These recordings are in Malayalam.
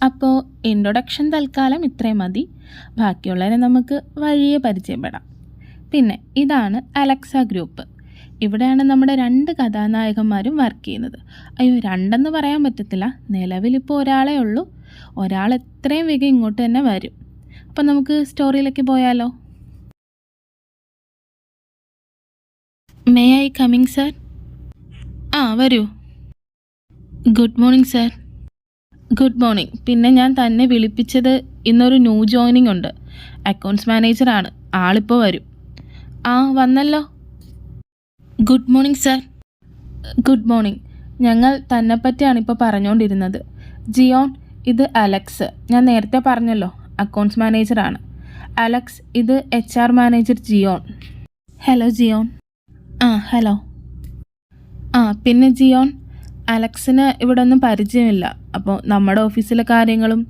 അപ്പോൾ ഇൻട്രൊഡക്ഷൻ തൽക്കാലം ഇത്രയും മതി. ബാക്കിയുള്ളവരെ നമുക്ക് വഴിയെ പരിചയപ്പെടാം. പിന്നെ ഇതാണ് അലക്സ ഗ്രൂപ്പ്. ഇവിടെയാണ് നമ്മുടെ 2 കഥാനായകന്മാരും വർക്ക് ചെയ്യുന്നത്. അയ്യോ, 2 പറയാൻ പറ്റത്തില്ല, നിലവിലിപ്പോൾ ഒരാളേ ഉള്ളൂ. ഒരാൾ എത്രയും വേഗം ഇങ്ങോട്ട് തന്നെ വരും. അപ്പം നമുക്ക് സ്റ്റോറിയിലേക്ക് പോയാലോ? May I coming sir? വരൂ. Good morning sir. Good morning. പിന്നെ ഞാൻ തന്നെ വിളിപ്പിച്ചത്, ഇന്നൊരു ന്യൂ ജോയിനിങ് ഉണ്ട്. അക്കൗണ്ട്സ് മാനേജറാണ്. ആളിപ്പോൾ വരും. വന്നല്ലോ. Good morning sir. Good morning. ഞങ്ങൾ തന്നെപ്പറ്റിയാണ് ഇപ്പോൾ പറഞ്ഞുകൊണ്ടിരുന്നത്. ജിയോൺ, ഇത് അലക്സ്. ഞാൻ നേരത്തെ പറഞ്ഞല്ലോ, അക്കൗണ്ട്സ് മാനേജറാണ്. അലക്സ്, ഇത് HR മാനേജർ ജിയോൺ. ഹലോ ജിയോൺ. ഹലോ. പിന്നെ ജിയോൺ, അലക്സിന് ഇവിടെ ഒന്നും പരിചയമില്ല. അപ്പോൾ നമ്മുടെ ഓഫീസിലെ കാര്യങ്ങളും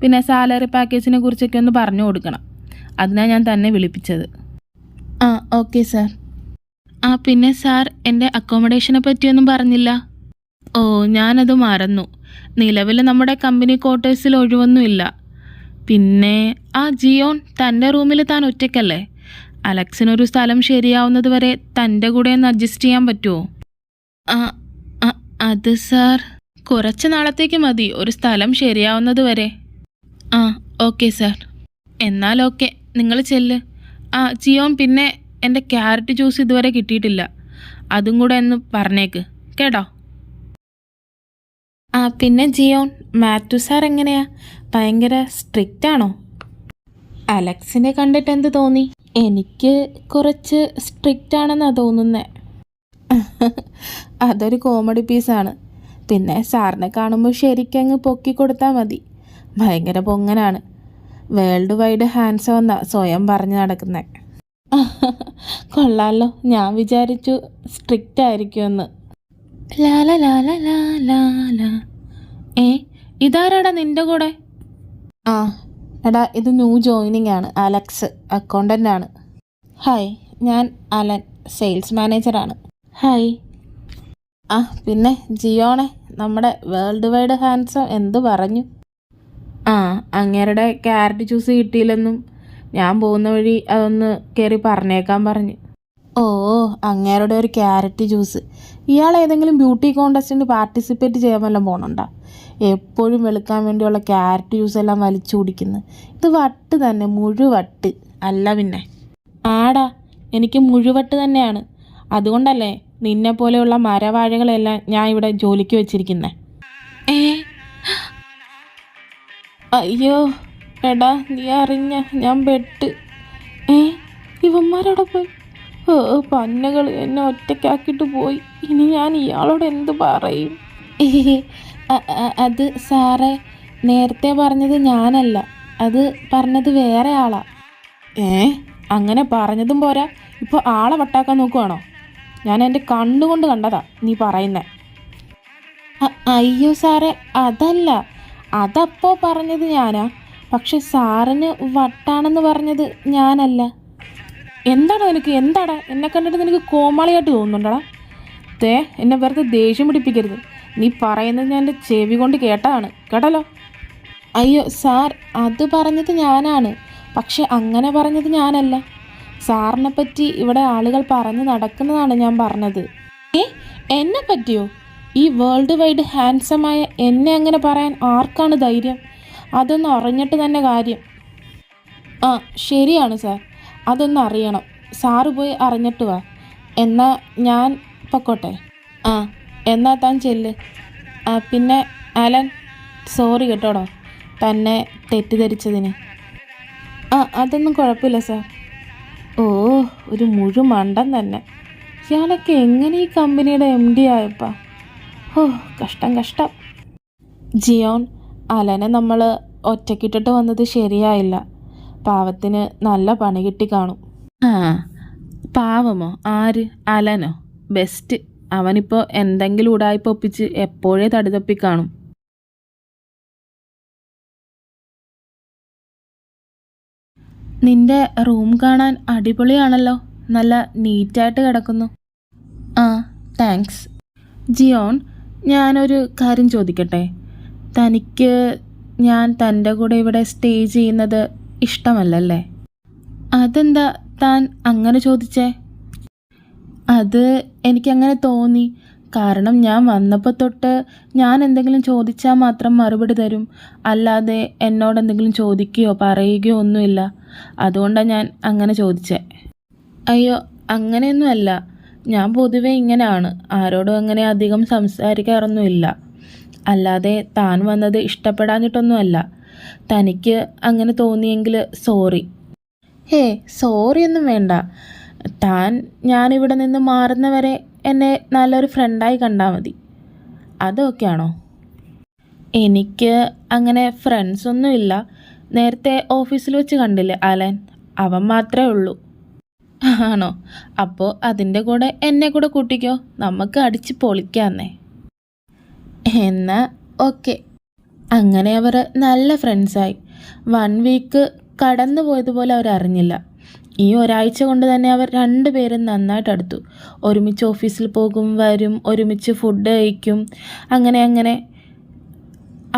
പിന്നെ സാലറി പാക്കേജിനെ കുറിച്ചൊക്കെ ഒന്ന് പറഞ്ഞു കൊടുക്കണം. അതിനാണ് ഞാൻ തന്നെ വിളിപ്പിച്ചത്. Okay sir. പിന്നെ സാർ, എൻ്റെ അക്കോമഡേഷനെ പറ്റിയൊന്നും പറഞ്ഞില്ല. ഞാനത് മറന്നു. നിലവിൽ നമ്മുടെ കമ്പനി ക്വാർട്ടേഴ്സിൽ ഒഴിവൊന്നുമില്ല. പിന്നെ ജിയോൺ, തൻ്റെ റൂമിൽ താൻ ഒറ്റയ്ക്കല്ലേ? അലക്സിനൊരു സ്ഥലം ശരിയാവുന്നത് വരെ തൻ്റെ കൂടെ ഒന്ന് അഡ്ജസ്റ്റ് ചെയ്യാൻ പറ്റുമോ? അത് സാർ, കുറച്ച് നാളത്തേക്ക് മതി, ഒരു സ്ഥലം ശരിയാവുന്നത് വരെ. Okay sir. എന്നാൽ ഓക്കെ, നിങ്ങൾ ചെല്ല്. ജിയോൺ, പിന്നെ എൻ്റെ ക്യാരറ്റ് ജ്യൂസ് ഇതുവരെ കിട്ടിയിട്ടില്ല, അതും കൂടെ ഒന്ന് പറഞ്ഞേക്ക് കേട്ടോ. പിന്നെ ജിയോൺ, മാത്യു സാർ എങ്ങനെയാ? ഭയങ്കര സ്ട്രിക്റ്റ് ആണോ? അലക്സിനെ കണ്ടിട്ട് എന്ത് തോന്നി? എനിക്ക് കുറച്ച് സ്ട്രിക്റ്റ് ആണെന്നാണ് തോന്നുന്നത്. അതൊരു കോമഡി പീസാണ്. പിന്നെ സാറിനെ കാണുമ്പോൾ ശരിക്കങ്ങ് പൊക്കി കൊടുത്താൽ മതി. ഭയങ്കര പൊങ്ങനാണ്. വേൾഡ് വൈഡ് ഹാൻഡ്സം എന്നാ സ്വയം പറഞ്ഞു നടക്കുന്നത്. കൊള്ളാലോ. ഞാൻ വിചാരിച്ചു സ്ട്രിക്റ്റ് ആയിരിക്കുമെന്ന്. ലാല ലാല ലാല. ഇതാരാടാ നിൻ്റെ കൂടെ? എടാ, ഇത് ന്യൂ ജോയിനിങ് ആണ്. അലക്സ് അക്കൗണ്ടൻ്റ് ആണ്. ഹായ്, ഞാൻ അലൻ, സെയിൽസ് മാനേജറാണ്. ഹായ്. പിന്നെ ജിയോണെ, നമ്മുടെ വേൾഡ് വൈഡ് ഹാൻഡ്സം എന്ത് പറഞ്ഞു? അങ്ങേരുടെ ക്യാരറ്റ് ജ്യൂസ് കിട്ടിയില്ലെന്നും ഞാൻ പോകുന്ന വഴി അതൊന്ന് കയറി പറഞ്ഞേക്കാൻ പറഞ്ഞു. അങ്ങേരുടെ ഒരു ക്യാരറ്റ് ജ്യൂസ്. ഇയാൾ ഏതെങ്കിലും ബ്യൂട്ടി കോൺടെസ്റ്റിന് പാർട്ടിസിപ്പേറ്റ് ചെയ്യാൻ വല്ലതും പോകണുണ്ടോ? എപ്പോഴും വെളുക്കാൻ വേണ്ടിയുള്ള ക്യാരറ്റ് ജ്യൂസ് എല്ലാം വലിച്ചു കുടിക്കുന്നു. ഇത് വട്ട് തന്നെ, മുഴുവട്ട്. അല്ല പിന്നെ. എനിക്ക് മുഴുവട്ട് തന്നെയാണ്. അതുകൊണ്ടല്ലേ നിന്നെ പോലെയുള്ള മരവാഴകളെല്ലാം ഞാൻ ഇവിടെ ജോലിക്ക് വെച്ചിരിക്കുന്നത്. അയ്യോ എടാ, നീ അറിഞ്ഞ? ഞാൻ പെട്ട്. ഇവന്മാരോടെ പോയി. പന്നകൾ എന്നെ ഒറ്റയ്ക്കാക്കിയിട്ട് പോയി. ഇനി ഞാൻ ഇയാളോട് എന്ത് പറയും? അത് സാറേ, നേരത്തെ പറഞ്ഞത് ഞാനല്ല, അത് പറഞ്ഞത് വേറെ ആളാ. അങ്ങനെ പറഞ്ഞതും പോരാ, ഇപ്പോൾ ആളെ വട്ടാക്കാൻ നോക്കുവാണോ? ഞാൻ എൻ്റെ കണ്ണുകൊണ്ട് കണ്ടതാ നീ പറയുന്നേ. അയ്യോ സാറേ, അതല്ല. അതപ്പോൾ പറഞ്ഞത് ഞാനാ, പക്ഷെ സാറിന് വട്ടാണെന്ന് പറഞ്ഞത് ഞാനല്ല. എന്താടാ നിനക്ക്? എന്താടാ എന്നെ കണ്ടിട്ട് നിനക്ക് കോമാളിയായിട്ട് തോന്നുന്നുണ്ടടാ? എന്നെ വെറുതെ ദേഷ്യം പിടിപ്പിക്കരുത്. നീ പറയുന്നത് ഞാൻ എൻ്റെ ചെവി കൊണ്ട് കേട്ടതാണ് കേട്ടല്ലോ. അയ്യോ സാർ, അത് പറഞ്ഞത് ഞാനാണ്, പക്ഷെ അങ്ങനെ പറഞ്ഞത് ഞാനല്ല. സാറിനെ പറ്റി ഇവിടെ ആളുകൾ പറഞ്ഞു നടക്കുന്നതാണ് ഞാൻ പറഞ്ഞത്. എന്നെ പറ്റിയോ? ഈ വേൾഡ് വൈഡ് ഹാൻഡ്സമായ എന്നെ അങ്ങനെ പറയാൻ ആർക്കാണ് ധൈര്യം? അതൊന്ന് അറിഞ്ഞിട്ട് തന്നെ കാര്യം. ശരിയാണ് സാർ, അതൊന്ന് അറിയണം. സാറ് പോയി അറിഞ്ഞിട്ട് വാ. എന്നാൽ ഞാൻ പൊക്കോട്ടെ. എന്നാൽ താൻ ചെല്ല്. പിന്നെ അലൻ, സോറി കേട്ടോടോ തന്നെ തെറ്റിദ്ധരിച്ചതിന്. അതൊന്നും കുഴപ്പമില്ല സാർ. ഒരു മുഴുമണ്ടൻ തന്നെ. ഇയാളൊക്കെ എങ്ങനെ ഈ കമ്പനിയുടെ MD ആയപ്പാ? കഷ്ടം. ജിയോൺ, അലനെ നമ്മൾ ഒറ്റക്കിട്ടിട്ട് വന്നത് ശരിയായില്ല. പാവത്തിന് നല്ല പണി കിട്ടി കാണും. പാവമോ? ആര്? അലനോ? ബെസ്റ്റ്. അവനിപ്പോൾ എന്തെങ്കിലും ഉടായ്പ ഒപ്പിച്ച് എപ്പോഴേ തടിതപ്പി കാണും. നിന്റെ റൂം കാണാൻ അടിപൊളിയാണല്ലോ. നല്ല നീറ്റായിട്ട് കിടക്കുന്നു. താങ്ക്സ്. ജിയോൺ, ഞാനൊരു കാര്യം ചോദിക്കട്ടെ? തനിക്ക് ഞാൻ തൻ്റെ കൂടെ ഇവിടെ സ്റ്റേ ചെയ്യുന്നത് ഇഷ്ടമല്ലല്ലേ? അതെന്താ താൻ അങ്ങനെ ചോദിച്ചേ? അത് എനിക്കങ്ങനെ തോന്നി. കാരണം ഞാൻ വന്നപ്പോൾ തൊട്ട് ഞാൻ എന്തെങ്കിലും ചോദിച്ചാൽ മാത്രം മറുപടി തരും, അല്ലാതെ എന്നോട് എന്തെങ്കിലും ചോദിക്കുകയോ പറയുകയോ ഒന്നുമില്ല. അതുകൊണ്ടാണ് ഞാൻ അങ്ങനെ ചോദിച്ചേ. അയ്യോ, അങ്ങനെയൊന്നുമല്ല. ഞാൻ പൊതുവേ ഇങ്ങനെയാണ്, ആരോടും അങ്ങനെ അധികം സംസാരിക്കാറൊന്നുമില്ല. അല്ലാതെ താൻ വന്നത് ഇഷ്ടപ്പെടാഞ്ഞിട്ടൊന്നുമല്ല. തനിക്ക് അങ്ങനെ തോന്നിയെങ്കിൽ സോറി. ഹേ, സോറിയൊന്നും വേണ്ട. താൻ ഞാനിവിടെ നിന്ന് മാറുന്നവരെ എന്നെ നല്ലൊരു ഫ്രണ്ടായി കണ്ടാൽ മതി. അതൊക്കെയാണോ? എനിക്ക് അങ്ങനെ ഫ്രണ്ട്സൊന്നുമില്ല. നേരത്തെ ഓഫീസിൽ വെച്ച് കണ്ടില്ലേ അലൻ, അവൻ മാത്രമേ ഉള്ളൂ. ആണോ? അപ്പോൾ അതിൻ്റെ കൂടെ എന്നെ കൂടെ കൂട്ടിക്കോ, നമുക്ക് അടിച്ച് പൊളിക്കാന്നേ. എന്നാൽ ഓക്കെ. അങ്ങനെ അവർ നല്ല ഫ്രണ്ട്സായി. 1 വീക്ക് കടന്നു പോയതുപോലെ അവർ അറിഞ്ഞില്ല. ഈ ഒരാഴ്ച കൊണ്ട് തന്നെ അവർ രണ്ടുപേരും നന്നായിട്ട് അടുത്തു. ഒരുമിച്ച് ഓഫീസിൽ പോകും, വരും, ഒരുമിച്ച് ഫുഡ് കഴിക്കും. അങ്ങനെ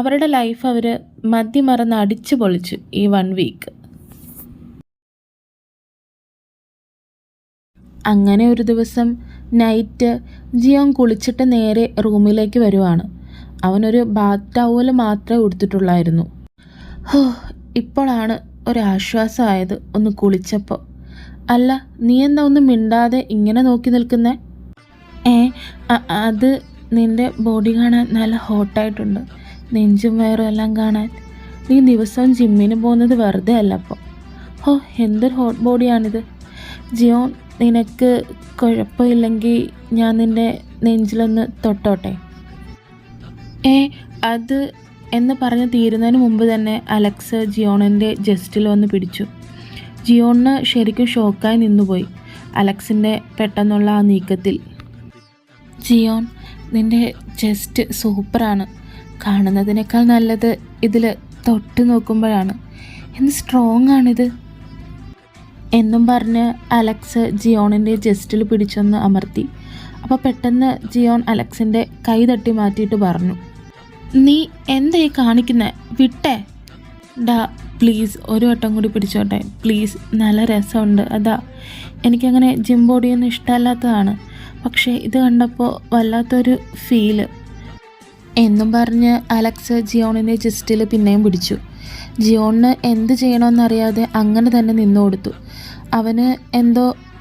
അവരുടെ ലൈഫ് അവർ മതിമറന്ന് അടിച്ചു പൊളിച്ചു ഈ 1 വീക്ക്. അങ്ങനെ ഒരു ദിവസം നൈറ്റ് ജിയോൺ കുളിച്ചിട്ട് നേരെ റൂമിലേക്ക് വരുവാണ്. അവനൊരു ബാത്ത് ടവല് മാത്രമേ ഉടുത്തിട്ടുള്ളായിരുന്നു. ഇപ്പോഴാണ് ഒരാശ്വാസമായത് ഒന്ന് കുളിച്ചപ്പോൾ. അല്ല, നീ എന്താ ഒന്നും മിണ്ടാതെ ഇങ്ങനെ നോക്കി നിൽക്കുന്നേ? അത് നിൻ്റെ ബോഡി കാണാൻ നല്ല ഹോട്ടായിട്ടുണ്ട്, നെഞ്ചും വയറും എല്ലാം കാണാൻ. നീ ദിവസവും ജിമ്മിന് പോകുന്നത് വെറുതെ അല്ല അപ്പോൾ. എന്തൊരു ഹോട്ട് ബോഡിയാണിത്. ജിയോൺ, നിനക്ക് കുഴപ്പമില്ലെങ്കിൽ ഞാൻ നിൻ്റെ നെഞ്ചിലൊന്ന് തൊട്ടോട്ടെ? അത് എന്ന് പറഞ്ഞ് തീരുന്നതിന് മുമ്പ് തന്നെ അലക്സ് ജിയോണിൻ്റെ ജസ്റ്റിൽ വന്ന് പിടിച്ചു. ജിയോണിന് ശരിക്കും ഷോക്കായി നിന്നുപോയി അലക്സിൻ്റെ പെട്ടെന്നുള്ള ആ നീക്കത്തിൽ. ജിയോൺ, നിൻ്റെ ജസ്റ്റ് സൂപ്പറാണ്. കാണുന്നതിനേക്കാൾ നല്ലത് ഇതിൽ തൊട്ട് നോക്കുമ്പോഴാണ്. എന്ത് സ്ട്രോങ് ആണിത് എന്നും പറഞ്ഞ് അലക്സ് ജിയോണിൻ്റെ ജസ്റ്റിൽ പിടിച്ചൊന്ന് അമർത്തി. അപ്പോൾ പെട്ടെന്ന് ജിയോൺ അലക്സിൻ്റെ കൈ തട്ടി മാറ്റിയിട്ട് പറഞ്ഞു, നീ എന്തായി കാണിക്കുന്നേ? വിട്ടേ. ഡാ പ്ലീസ്, ഒരു വട്ടം കൂടി പിടിച്ചോട്ടെ പ്ലീസ്. നല്ല രസമുണ്ട്, അതാ. എനിക്കങ്ങനെ ജിം ബോഡിയൊന്നും ഇഷ്ടമല്ലാത്തതാണ്, പക്ഷേ ഇത് കണ്ടപ്പോൾ വല്ലാത്തൊരു ഫീല് എന്നും പറഞ്ഞ് അലക്സ് ജിയോണിൻ്റെ ജസ്റ്റിൽ പിന്നെയും പിടിച്ചു. ജിയോണിന് എന്ത് ചെയ്യണമെന്നറിയാതെ അങ്ങനെ തന്നെ നിന്നു കൊടുത്തു.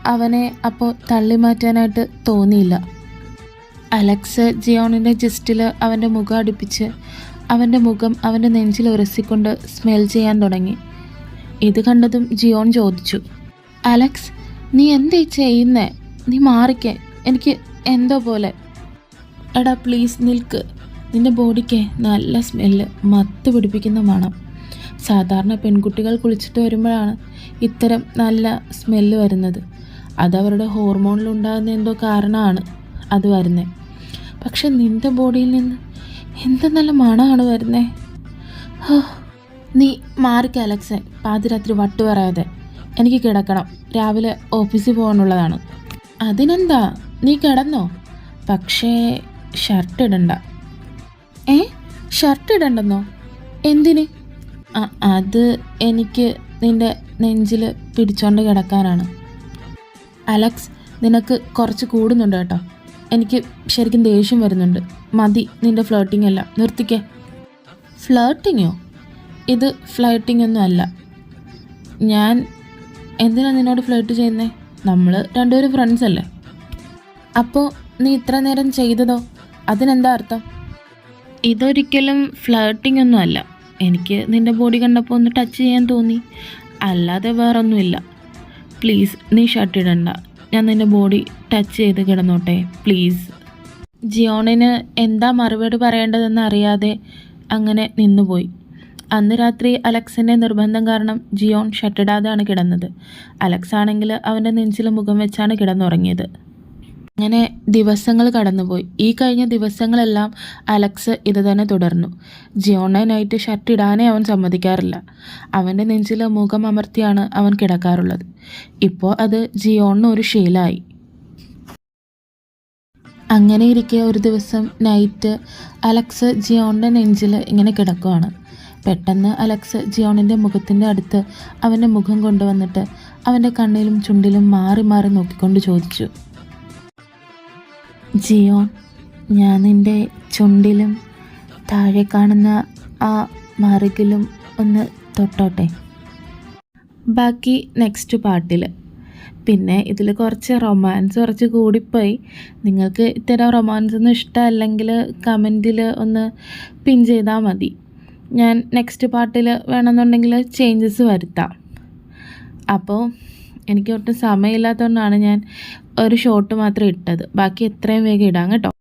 അവനെ അപ്പോൾ തള്ളി മാറ്റാനായിട്ട് തോന്നിയില്ല. അലക്സ് ജിയോണിൻ്റെ ജസ്റ്റിൽ അവൻ്റെ മുഖം അടുപ്പിച്ച് അവൻ്റെ മുഖം അവൻ്റെ നെഞ്ചിൽ ഉരസിക്കൊണ്ട് സ്മെൽ ചെയ്യാൻ തുടങ്ങി. ഇത് കണ്ടതും ജിയോൺ ചോദിച്ചു, അലക്സ്, നീ എന്തായി ചെയ്യുന്നേ? നീ മാറിക്കേ, എനിക്ക് എന്തോ പോലെ. എടാ പ്ലീസ് നിൽക്ക്. നിൻ്റെ ബോഡിക്ക് നല്ല സ്മെല്ല്, മത്ത് പിടിപ്പിക്കുന്ന മണം. സാധാരണ പെൺകുട്ടികൾ കുളിച്ചിട്ട് വരുമ്പോഴാണ് ഇത്തരം നല്ല സ്മെല്ല് വരുന്നത്. അതവരുടെ ഹോർമോണിലുണ്ടാകുന്ന എന്തോ കാരണമാണ് അത് വരുന്നത്. പക്ഷെ നിൻ്റെ ബോഡിയിൽ നിന്ന് എന്ത് നല്ല മണമാണ് വരുന്നത്. നീ മാറിക്ക അലക്സെ, പാതിരാത്രി വട്ടു പറയാതെ. എനിക്ക് കിടക്കണം, രാവിലെ ഓഫീസിൽ പോകാനുള്ളതാണ്. അതിനെന്താ, നീ കിടന്നോ. പക്ഷേ ഷർട്ട് ഇടണ്ട. ഷർട്ട് ഇടണ്ടെന്നോ? എന്തിന്? അത് എനിക്ക് നിൻ്റെ നെഞ്ചിൽ പിടിച്ചോണ്ട് കിടക്കാനാണ്. അലക്സ്, നിനക്ക് കുറച്ച് കൂടുന്നുണ്ട് കേട്ടോ. എനിക്ക് ശരിക്കും ദേഷ്യം വരുന്നുണ്ട്. മതി നിൻ്റെ ഫ്ലേട്ടിംഗ് എല്ലാം, നിർത്തിക്കേ. ഫ്ലേട്ടിങ്ങോ? ഇത് ഫ്ലേട്ടിംഗ് ഒന്നും അല്ല. ഞാൻ എന്തിനാണ് നിന്നോട് ഫ്ലേട്ട് ചെയ്യുന്നേ? നമ്മൾ രണ്ടുപേരും ഫ്രണ്ട്സ് അല്ലേ. അപ്പോൾ നീ ഇത്ര നേരം ചെയ്തതോ? അതിനെന്താ അർത്ഥം? ഇതൊരിക്കലും ഫ്ലേട്ടിംഗ് ഒന്നും അല്ല. എനിക്ക് നിൻ്റെ ബോഡി കണ്ടപ്പോൾ ഒന്ന് ടച്ച് ചെയ്യാൻ തോന്നി, അല്ലാതെ വേറൊന്നുമില്ല. പ്ലീസ് നീ ഷർട്ട് ഇടണ്ട, ഞാൻ നിൻ്റെ ബോഡി ടച്ച് ചെയ്ത് കിടന്നോട്ടെ പ്ലീസ്. ജിയോണിന് എന്താ മറുപടി പറയേണ്ടതെന്ന് അറിയാതെ അങ്ങനെ നിന്നുപോയി. അന്ന് രാത്രി അലക്സിൻ്റെ നിർബന്ധം കാരണം ജിയോൺ ഷർട്ടിടാതെയാണ് കിടന്നത്. അലക്സ് ആണെങ്കിൽ അവൻ്റെ നെഞ്ചിൽ മുഖം വെച്ചാണ് കിടന്നുറങ്ങിയത്. അങ്ങനെ ദിവസങ്ങൾ കടന്നുപോയി. ഈ കഴിഞ്ഞ ദിവസങ്ങളെല്ലാം അലക്സ് ഇത് തന്നെ തുടർന്നു. ജിയോണെ നൈറ്റ് ഷർട്ട് ഇടാനേ അവൻ സമ്മതിക്കാറില്ല. അവൻ്റെ നെഞ്ചിൽ മുഖം അമർത്തിയാണ് അവൻ കിടക്കാറുള്ളത്. ഇപ്പോൾ അത് ജിയോണിന് ഒരു ശീലമായി. അങ്ങനെ ഇരിക്കെ ഒരു ദിവസം നൈറ്റ് അലക്സ് ജിയോണിൻ്റെ നെഞ്ചിൽ ഇങ്ങനെ കിടക്കുവാണ്. പെട്ടെന്ന് അലക്സ് ജിയോണിൻ്റെ മുഖത്തിൻ്റെ അടുത്ത് അവൻ്റെ മുഖം കൊണ്ടുവന്നിട്ട് അവൻ്റെ കണ്ണിലും ചുണ്ടിലും മാറി മാറി നോക്കിക്കൊണ്ട് ചോദിച്ചു, ജിയോൺ, ഞാൻ നിൻ്റെ ചുണ്ടിലും താഴെ കാണുന്ന ആ മറുകിലും ഒന്ന് തൊട്ടോട്ടെ? ബാക്കി നെക്സ്റ്റ് പാർട്ടിൽ. പിന്നെ ഇതിൽ കുറച്ച് റൊമാൻസ് കുറച്ച് കൂടിപ്പോയി. നിങ്ങൾക്ക് ഇത്തരം റൊമാൻസ് ഒന്നും ഇഷ്ടമല്ലെങ്കിൽ കമൻറ്റിൽ ഒന്ന് പിൻ ചെയ്താൽ മതി. ഞാൻ നെക്സ്റ്റ് പാർട്ടിൽ വേണമെന്നുണ്ടെങ്കിൽ ചേഞ്ചസ് വരുത്താം. അപ്പോൾ എനിക്ക് ഒട്ടും സമയമില്ലാത്തതുകൊണ്ടാണ് ഞാൻ ഒരു ഷോട്ട് മാത്രം ഇട്ടത്. ബാക്കി എത്രയും വേഗം ഇടാം കേട്ടോ.